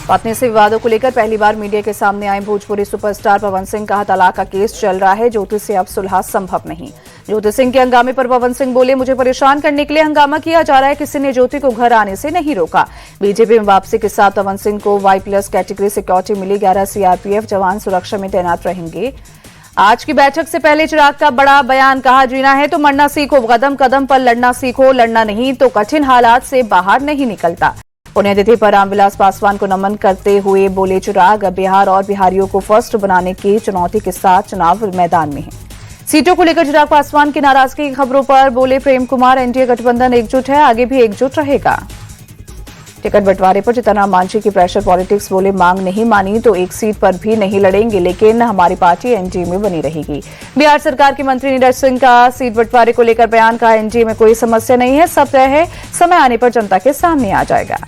पत्नी से विवादों को लेकर पहली बार मीडिया के सामने आए भोजपुरी सुपरस्टार पवन सिंह। कहा, तलाक का केस चल रहा है, ज्योति से अब सुलह संभव नहीं। ज्योति सिंह के हंगामे पर पवन सिंह बोले, मुझे परेशान करने के लिए हंगामा किया जा रहा है, किसी ने ज्योति को घर आने से नहीं रोका। बीजेपी में वापसी के साथ पवन सिंह को Y+ कैटेगरी सिक्योरिटी मिली। 11 CRPF जवान सुरक्षा में तैनात रहेंगे। आज की बैठक से पहले चिराग का बड़ा बयान। कहा, जीना है तो मरना सीखो, कदम कदम पर लड़ना सीखो, लड़ना नहीं तो कठिन हालात से बाहर नहीं निकलता। पुण्यतिथि पर रामविलास पासवान को नमन करते हुए बोले चिराग, बिहार और बिहारियों को फर्स्ट बनाने की चुनौती के साथ चुनाव मैदान में है। सीटों को लेकर चिराग पासवान की नाराजगी की खबरों पर बोले प्रेम कुमार, एनडीए गठबंधन एकजुट है, आगे भी एकजुट रहेगा। टिकट बंटवारे पर जीतनराम मांझी की प्रेशर पॉलिटिक्स। बोले, मांग नहीं मानी तो एक सीट पर भी नहीं लड़ेंगे, लेकिन हमारी पार्टी एनडीए में बनी रहेगी। बिहार सरकार के मंत्री नीरज सिंह का सीट बंटवारे को लेकर बयान। कहा, एनडीए में कोई समस्या नहीं है, सब तय है, समय आने पर जनता के सामने आ जाएगा।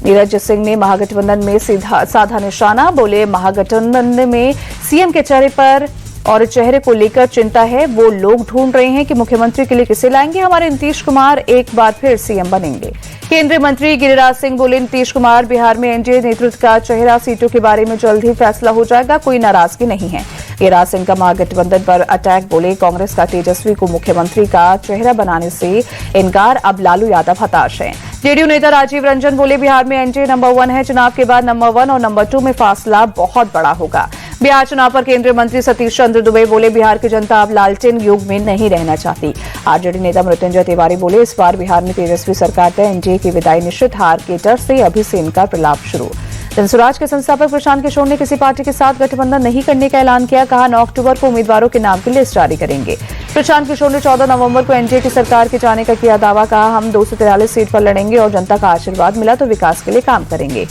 नीरज सिंह ने महागठबंधन में साधा निशाना। बोले, महागठबंधन में सीएम के चेहरे पर और चेहरे को लेकर चिंता है। वो लोग ढूंढ रहे हैं कि मुख्यमंत्री के लिए किसे लाएंगे। हमारे नीतीश कुमार एक बार फिर सीएम बनेंगे। केंद्रीय मंत्री गिरिराज सिंह बोले, नीतीश कुमार बिहार में एनडीए नेतृत्व का चेहरा, सीटों के बारे में जल्द ही फैसला हो जाएगा, कोई नाराजगी नहीं है। गिरिराज सिंह का महागठबंधन पर अटैक। बोले, कांग्रेस का तेजस्वी को मुख्यमंत्री का चेहरा बनाने से इनकार, अब लालू यादव हताश है। जेडीयू नेता राजीव रंजन बोले, बिहार में एनडीए नंबर 1 है, चुनाव के बाद नंबर 1 और नंबर 2 में फासला बहुत बड़ा होगा। बिहार चुनाव पर केंद्रीय मंत्री सतीश चंद्र दुबे बोले, बिहार की जनता अब लालटेन युग में नहीं रहना चाहती। आरजेडी नेता मृत्युंजय तिवारी बोले, इस बार बिहार में तेजस्वी सरकार तय, एनडीए की विदाई निश्चित, हार के डर से अभी से इनका प्रलाप शुरू। जनसुराज के संस्थापक प्रशांत किशोर ने किसी पार्टी के साथ गठबंधन नहीं करने का ऐलान किया। कहा, 9 अक्टूबर को उम्मीदवारों के नाम की लिस्ट जारी करेंगे। प्रशांत किशोर ने 14 नवंबर को एनडीए की सरकार के जाने का किया दावा। कहा, हम 243 सीट पर लड़ेंगे और जनता का आशीर्वाद मिला तो विकास के लिए काम करेंगे।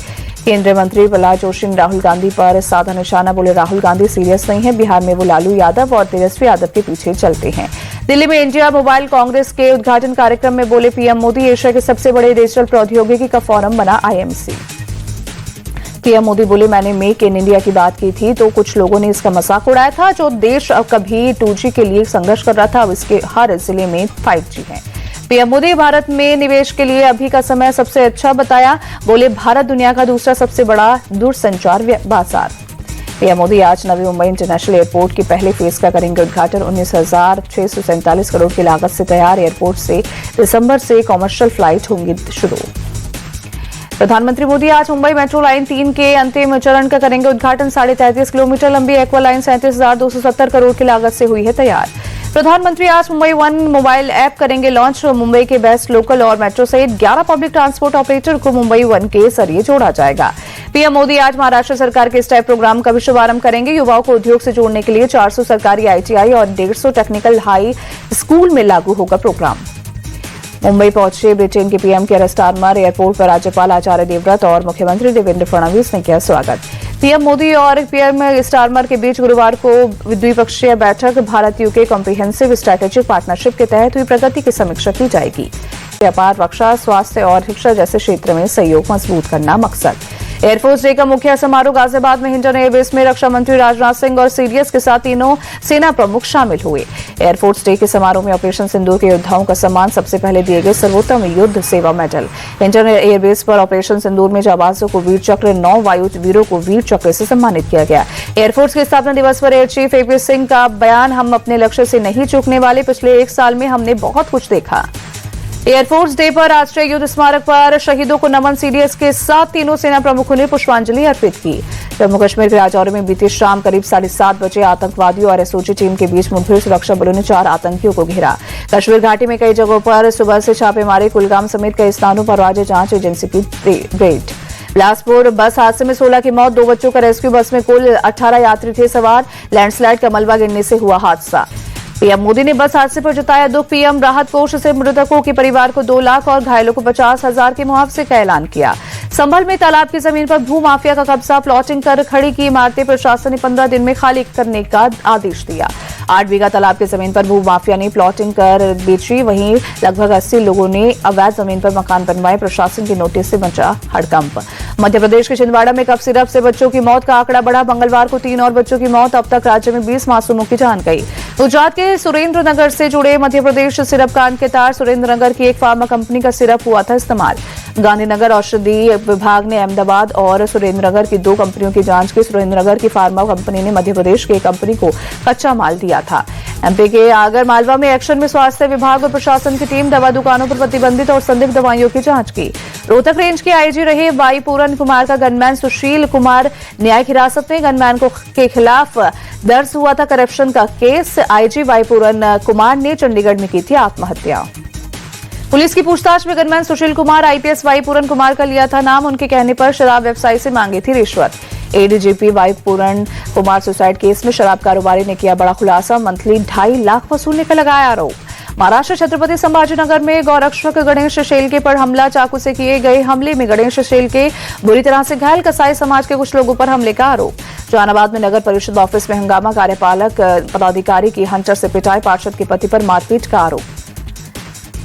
केंद्रीय मंत्री प्रहलाद जोशी ने राहुल गांधी पर साधा निशाना। बोले, राहुल गांधी सीरियस नहीं है, बिहार में वो लालू यादव और तेजस्वी यादव के पीछे चलते हैं। दिल्ली में इंडिया मोबाइल कांग्रेस के उद्घाटन कार्यक्रम में बोले पीएम मोदी, एशिया के सबसे बड़े डिजिटल प्रौद्योगिकी का फोरम बना IMC। पीएम मोदी बोले, मैंने मेक इन इंडिया की बात की थी तो कुछ लोगों ने इसका मजाक उड़ाया था। जो देश अब कभी 2G के लिए संघर्ष कर रहा था, अब इसके हर जिले में 5G है। पीएम मोदी भारत में निवेश के लिए अभी का समय सबसे अच्छा बताया। बोले, भारत दुनिया का दूसरा सबसे बड़ा दूरसंचार बाजार। पीएम मोदी आज नवी मुंबई इंटरनेशनल एयरपोर्ट की पहले फेज का करेंगे उद्घाटन। 19,647 करोड़ की लागत से तैयार एयरपोर्ट से दिसंबर से कॉमर्शियल फ्लाइट होंगी शुरू। प्रधानमंत्री मोदी आज मुंबई मेट्रो लाइन 3 के अंतिम चरण का करेंगे उद्घाटन। 33.5 किलोमीटर लंबी एक्वा लाइन 37,270 करोड़ की लागत से हुई है तैयार। प्रधानमंत्री आज मुंबई 1 मोबाइल ऐप करेंगे लॉन्च। मुंबई के बेस्ट लोकल और मेट्रो सहित 11 पब्लिक ट्रांसपोर्ट ऑपरेटर को मुंबई 1 के जरिए जोड़ा जाएगा। पीएम मोदी आज महाराष्ट्र सरकार के स्टाइप प्रोग्राम का भी शुभारंभ करेंगे। युवाओं को उद्योग से जोड़ने के लिए 400 सरकारी ITI और 150 टेक्निकल हाई स्कूल में लागू होगा प्रोग्राम। मुंबई पहुंचे ब्रिटेन के पीएम केयर स्टारमर। एयरपोर्ट पर राज्यपाल आचार्य देवव्रत और मुख्यमंत्री देवेंद्र फडणवीस ने किया स्वागत। पीएम मोदी और पीएम स्टारमर के बीच गुरुवार को द्विपक्षीय बैठक। Bharat UK comprehensive strategic partnership के तहत हुई प्रगति की समीक्षा की जाएगी। व्यापार, रक्षा, स्वास्थ्य और शिक्षा जैसे क्षेत्र में सहयोग मजबूत करना मकसद। एयरफोर्स डे का मुख्य समारोह गाजियाबाद में हिंडन एयरबेस में रक्षा मंत्री राजनाथ सिंह और सीडीएस के साथ तीनों सेना प्रमुख शामिल हुए। एयरफोर्स डे के समारोह में ऑपरेशन सिंदूर के योद्धाओं का सम्मान सबसे पहले दिए गए सर्वोत्तम युद्ध सेवा मेडल। हिंडन एयरबेस पर ऑपरेशन सिंदूर में जाबाजों को वीर चक्र, 9 वायु वीरों को वीर चक्र से सम्मानित किया गया। एयरफोर्स के स्थापना दिवस पर एयर चीफ AP सिंह का बयान। हम अपने लक्ष्य से नहीं चूकने वाले, पिछले 1 साल में हमने बहुत कुछ देखा। एयरफोर्स डे पर राष्ट्रीय युद्ध स्मारक पर शहीदों को नमन। सीडीएस के साथ तीनों सेना प्रमुखों ने पुष्पांजलि अर्पित की। जम्मू कश्मीर के राजौरी में बीती शाम करीब 7:30 बजे आतंकवादियों और एसओजी टीम के बीच मुठभेड़। सुरक्षा बलों ने 4 आतंकियों को घेरा। कश्मीर घाटी में कई जगहों पर सुबह से छापेमारी। कुलगाम समेत कई स्थानों पर राज्य जांच एजेंसी की रेड। बिलासपुर बस हादसे में 16 की मौत, 2 बच्चों का रेस्क्यू। बस में कुल 18 यात्री थे सवार। लैंडस्लाइड का मलबा गिरने से हुआ हादसा। पीएम मोदी ने बस हादसे पर जताया दुख। पीएम राहत कोष से मृतकों के परिवार को 2 लाख और घायलों को 50,000 के मुआवजे का ऐलान किया। संभल में तालाब की जमीन पर भू माफिया का कब्जा। प्लॉटिंग कर खड़ी की इमारतें प्रशासन ने 15 दिन में खाली करने का आदेश दिया। 8 बीघा तालाब की जमीन पर भू माफिया ने प्लॉटिंग कर बेची। वहीं लगभग 80 लोगों ने अवैध जमीन पर मकान बनवाए। प्रशासन की नोटिस से मचा हड़कंप। मध्य प्रदेश के छिंदवाड़ा में कफ सिरप से बच्चों की मौत का आंकड़ा बढ़ा। मंगलवार को 3 और बच्चों की मौत। अब तक राज्य में 20 मासूमों की जान गई। गुजरात के सुरेंद्र नगर से जुड़े मध्य प्रदेश सिरप कांड के तार सुरेंद्र नगर की एक फार्मा कंपनी का सिरप हुआ था इस्तेमाल। गांधीनगर औषधि विभाग ने अहमदाबाद और सुरेंद्रनगर की 2 कंपनियों की जांच की। सुरेंद्रनगर की फार्मा कंपनी ने मध्य प्रदेश की एक कंपनी को कच्चा माल दिया था। एमपी के आगर मालवा में एक्शन में स्वास्थ्य विभाग और प्रशासन की टीम दवा दुकानों पर प्रतिबंधित और संदिग्ध दवाइयों की जांच की। रोहतक रेंज के आईजी रहे वाई पूरन कुमार का गनमैन सुशील कुमार न्यायिक हिरासत में। गनमैन के खिलाफ दर्ज हुआ था करप्शन का केस। आईजी वाई पूरन कुमार ने चंडीगढ़ में की थी आत्महत्या। पुलिस की पूछताछ में gunman Sushil Kumar IPS Y पूरन कुमार का लिया था नाम। उनके कहने पर शराब व्यवसायी से मांगी थी रिश्वत। एडीजीपी वाई पूरन कुमार सुसाइड केस में शराब कारोबारी ने किया बड़ा खुलासा। मंथली 2.5 लाख वसूलने का लगाया आरोप। महाराष्ट्र छत्रपति संभाजीनगर में गौरक्षक गणेश शेलके पर हमला। चाकू से किए गए हमले में गणेश शेलके बुरी तरह से घायल। कसाई समाज के कुछ लोगों पर हमले का आरोप। जहानाबाद में नगर परिषद ऑफिस में हंगामा। कार्यपालक पदाधिकारी की हंटर से पिटाई। पार्षद के पति पर मारपीट का आरोप।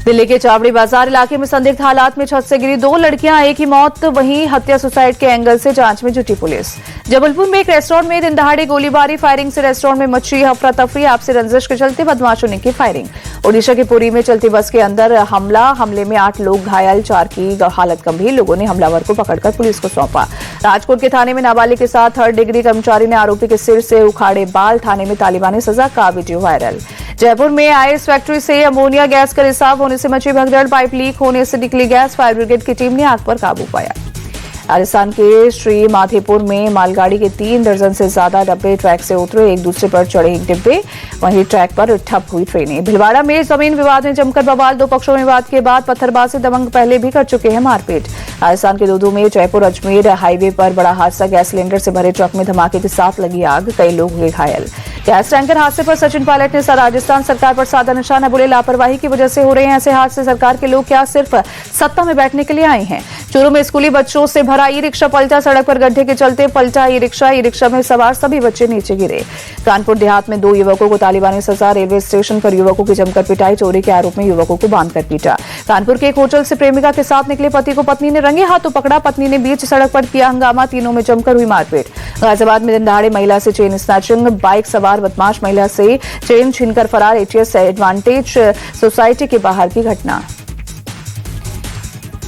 दिल्ली के चावड़ी बाजार इलाके में संदिग्ध हालात में छत से गिरी 2 लड़कियां, एक ही मौत। वहीं हत्या सुसाइड के एंगल से जांच में जुटी पुलिस। जबलपुर में एक रेस्टोरेंट में दिन दहाड़े गोलीबारी। फायरिंग से रेस्टोरेंट में मची अफरा तफरी। आपसी रंजिश के चलते बदमाशों ने की फायरिंग। ओडिशा के पुरी में चलती बस के अंदर हमला। हमले में 8 लोग घायल, 4 की हालत गंभीर। लोगों ने हमलावर को पकड़कर पुलिस को सौंपा। राजकोट के थाने में नाबालिग के साथ 3rd डिग्री कर्मचारी ने आरोपी के सिर से उखाड़े बाल। थाने में तालिबानी सजा का वीडियो वायरल। जयपुर में आइस फैक्ट्री से अमोनिया गैस का रिसाव होने से मची भगदड़। पाइप लीक होने से निकली गैस। फायर ब्रिगेड की टीम ने आग पर काबू पाया। राजस्थान के श्री माधेपुर में मालगाड़ी के 3 दर्जन से ज्यादा डब्बे ट्रैक से उतरे। एक दूसरे पर चढ़े डिब्बे। वहीं ट्रैक पर ठप हुई ट्रेनें। भिलवाड़ा में जमीन विवाद में जमकर बवाल। 2 पक्षों में विवाद के बाद पत्थरबाजी। दबंग पहले भी कर चुके हैं मारपीट। राजस्थान के दूदू में जयपुर अजमेर हाईवे पर बड़ा हादसा। गैस सिलेंडर से भरे ट्रक में धमाके के साथ लगी आग। कई लोग हुए घायल। गैस टैंकर हादसे पर सचिन पायलट ने राजस्थान सरकार पर साधा निशाना। बोले लापरवाही की वजह से हो रहे हैं ऐसे हादसे। सरकार के लोग क्या सिर्फ सत्ता में बैठने के लिए आए हैं। चूरू में स्कूली बच्चों से भरा ई रिक्शा पलटा। सड़क पर गड्ढे के चलते पलटा ई रिक्शा में सवार सभी बच्चे नीचे गिरे। कानपुर देहात में 2 युवकों को तालिबानी सजा। रेलवे स्टेशन पर युवकों की जमकर पिटाई। चोरी के आरोप में युवकों को बांधकर पीटा। कानपुर के एक होटल से प्रेमिका के साथ निकले पति को पत्नी ने रंगे हाथों पकड़ा। पत्नी ने बीच सड़क पर किया हंगामा। तीनों में जमकर हुई मारपीट। गाजियाबाद में दिन दहाड़े महिला से चेन स्नैचिंग। बाइक सवार बदमाश महिला से चेन छीनकर फरार। एटीएस एडवांटेज सोसाइटी के बाहर की घटना।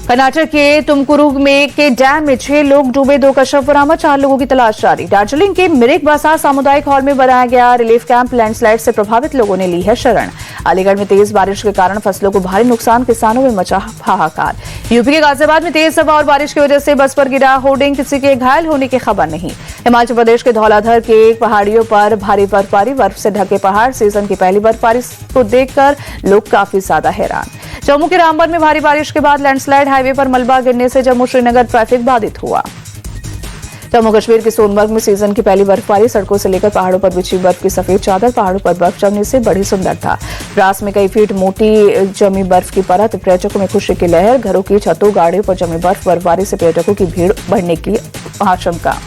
कर्नाटक के तुमकुरू में के डैम में 6 लोग डूबे। 2 का शव बरामद। 4 लोगों की तलाश जारी। दार्जिलिंग के मिरिक बाजार सामुदायिक हॉल में बनाया गया रिलीफ कैंप। लैंडस्लाइड से प्रभावित लोगों ने ली है शरण। अलीगढ़ में तेज बारिश के कारण फसलों को भारी नुकसान। किसानों में मचा हाहाकार। यूपी के गाजियाबाद में तेज हवा और बारिश की वजह से बस पर गिरा होर्डिंग। किसी के घायल होने की खबर नहीं। हिमाचल प्रदेश के धौलाधर के पहाड़ियों पर भारी बर्फबारी। बर्फ से ढके पहाड़। सीजन की पहली बर्फबारी को देखकर लोग काफी ज्यादा हैरान। जम्मू के रामबन में भारी बारिश के बाद लैंडस्लाइड। हाईवे पर मलबा गिरने से जम्मू श्रीनगर ट्रैफिक बाधित हुआ। जम्मू कश्मीर के सोनमर्ग में सीजन की पहली बर्फबारी। सड़कों से लेकर पहाड़ों पर बिछी बर्फ की सफेद चादर। पहाड़ों पर बर्फ जमने से बड़ी सुंदरता। द्रास में कई फीट मोटी जमी बर्फ की परत। पर्यटकों में खुशी की लहर। घरों की छतों गाड़ियों पर जमी बर्फबारी से पर्यटकों की भीड़ बढ़ने की आशंका।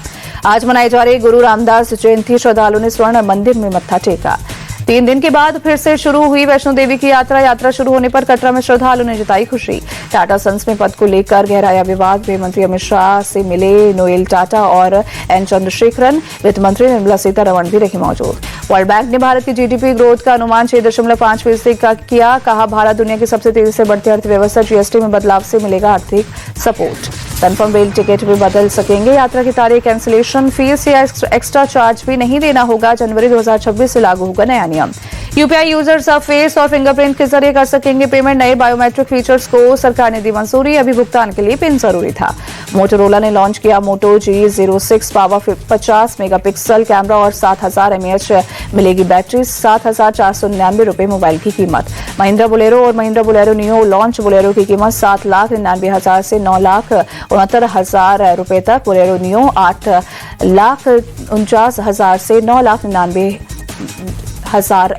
आज मनाई जा रही गुरु रामदास जयंती। श्रद्धालुओं ने स्वर्ण मंदिर में मत्था टेका। 3 दिन के बाद फिर से शुरू हुई वैष्णो देवी की यात्रा शुरू होने पर कटरा में श्रद्धालुओं ने जताई खुशी। टाटा सन्स में पद को लेकर गहराया विवाद। गृह मंत्री अमित शाह से मिले नोएल टाटा और एन चंद्रशेखरन। वित्त मंत्री निर्मला सीतारमण भी रही मौजूद। वर्ल्ड बैंक ने भारत की जीडीपी ग्रोथ का अनुमान 6.5% का किया। कहा भारत दुनिया की सबसे तेजी से बढ़ती अर्थव्यवस्था। जीएसटी में बदलाव से मिलेगा आर्थिक सपोर्ट। कन्फर्म रेल टिकट भी बदल सकेंगे। यात्रा की तारीख। कैंसिलेशन फीस या एक्स्ट्रा चार्ज भी नहीं देना होगा। जनवरी 2026 से लागू होगा नया नियम। यूपीआई यूजर्स अब फेस और फिंगरप्रिंट के जरिए कर सकेंगे पेमेंट। नए बायोमेट्रिक फीचर्स को सरकार ने दी मंजूरी। अभी भुगतान के लिए पिन जरूरी था। मोटोरोला ने लॉन्च किया मोटो G06 पावर 50 मेगापिक्सल कैमरा और 7000 mAh मिलेगी बैटरी। 7,499 रुपए मोबाइल की कीमत। महिंद्रा बोलेरो और Mahindra Bolero neo launch. Bolero की कीमत 7,99,000 से 9,69,000 रुपए तक। बोलेरो नियो 8,49,000 से 9,99,000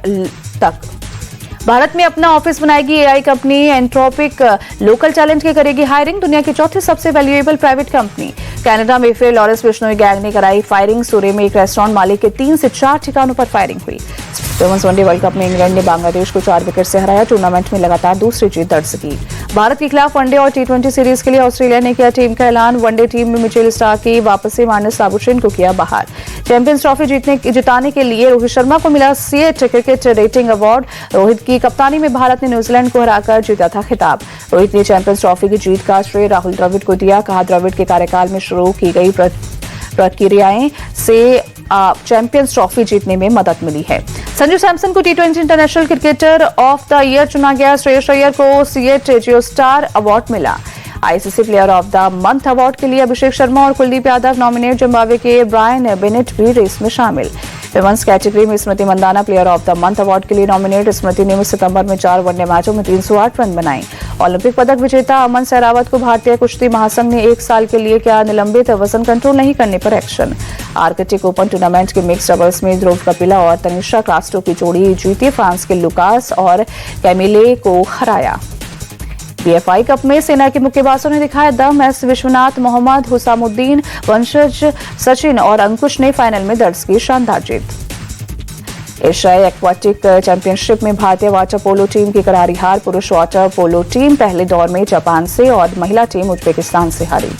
तक। भारत में अपना ऑफिस बनाएगी AI company entropic. Local talent की करेगी हायरिंग। दुनिया की 4थी सबसे वैल्यूएबल प्राइवेट कंपनी। कनाडा में फिर लॉरेंस बिश्नोई गैंग ने कराई फायरिंग। सूरे में एक रेस्टोरेंट मालिक के 3 से 4 ठिकानों पर फायरिंग हुई। वुमेन्स वनडे वर्ल्ड कप में इंग्लैंड ने बांग्लादेश को 4 विकेट से हराया। टूर्नामेंट में लगातार दूसरी जीत दर्ज की। भारत के खिलाफ वनडे और T20 सीरीज के लिए ऑस्ट्रेलिया ने किया टीम का ऐलान। वनडे टीम में मिचेल स्टार्क की वापसी। मार्नस लाबुशेन को किया बाहर। चैंपियंस ट्रॉफी जिताने के लिए रोहित शर्मा को मिला CEAT cricket rating award. Rohit की कप्तानी में भारत ने न्यूजीलैंड को हराकर जीता था खिताब। रोहित ने चैंपियंस ट्रॉफी की जीत का श्रेय राहुल द्रविड़ को दिया। कहा, द्रविड़ के कार्यकाल में शुरू की गई प्रक्रियाएं से चैंपियंस ट्रॉफी जीतने में मदद मिली है। संजू सैमसन को टी20 international cricketer of the year चुना गया। श्रेयस अय्यर को सीएट जियो स्टार अवार्ड मिला। ICC player of the month award के लिए अभिषेक शर्मा और कुलदीप यादव नॉमिनेट। जिम्बाब्वे के ब्रायन बेनेट भी रेस में शामिल। विमेंस कैटेगरी में Smriti Mandhana player of the month award के लिए नॉमिनेट। स्मृति ने सितंबर में 4 वनडे मैचों में 308 रन बनाए। ओलंपिक पदक विजेता अमन सहरावत को भारतीय कुश्ती महासंघ ने 1 साल के लिए किया निलंबित। वजन कंट्रोल नहीं करने पर एक्शन। आर्कटिक ओपन टूर्नामेंट के मिक्स डबल्स में ध्रुव कपिला और तनिषा क्रास्टो की जोड़ी जीती। फ्रांस के लुकास और कैमिले को हराया। बीएफआई कप में सेना के मुक्केबाजों ने दिखाया दम। एस विश्वनाथ, मोहम्मद हुसामुद्दीन, वंशज सचिन और अंकुश ने फाइनल में दर्ज की शानदार जीत। एशियाई एक्वाटिक चैंपियनशिप में भारतीय वाटर पोलो टीम की करारी हार। पुरुष वाटर पोलो टीम पहले दौर में जापान से और महिला टीम उज्बेकिस्तान से हारी।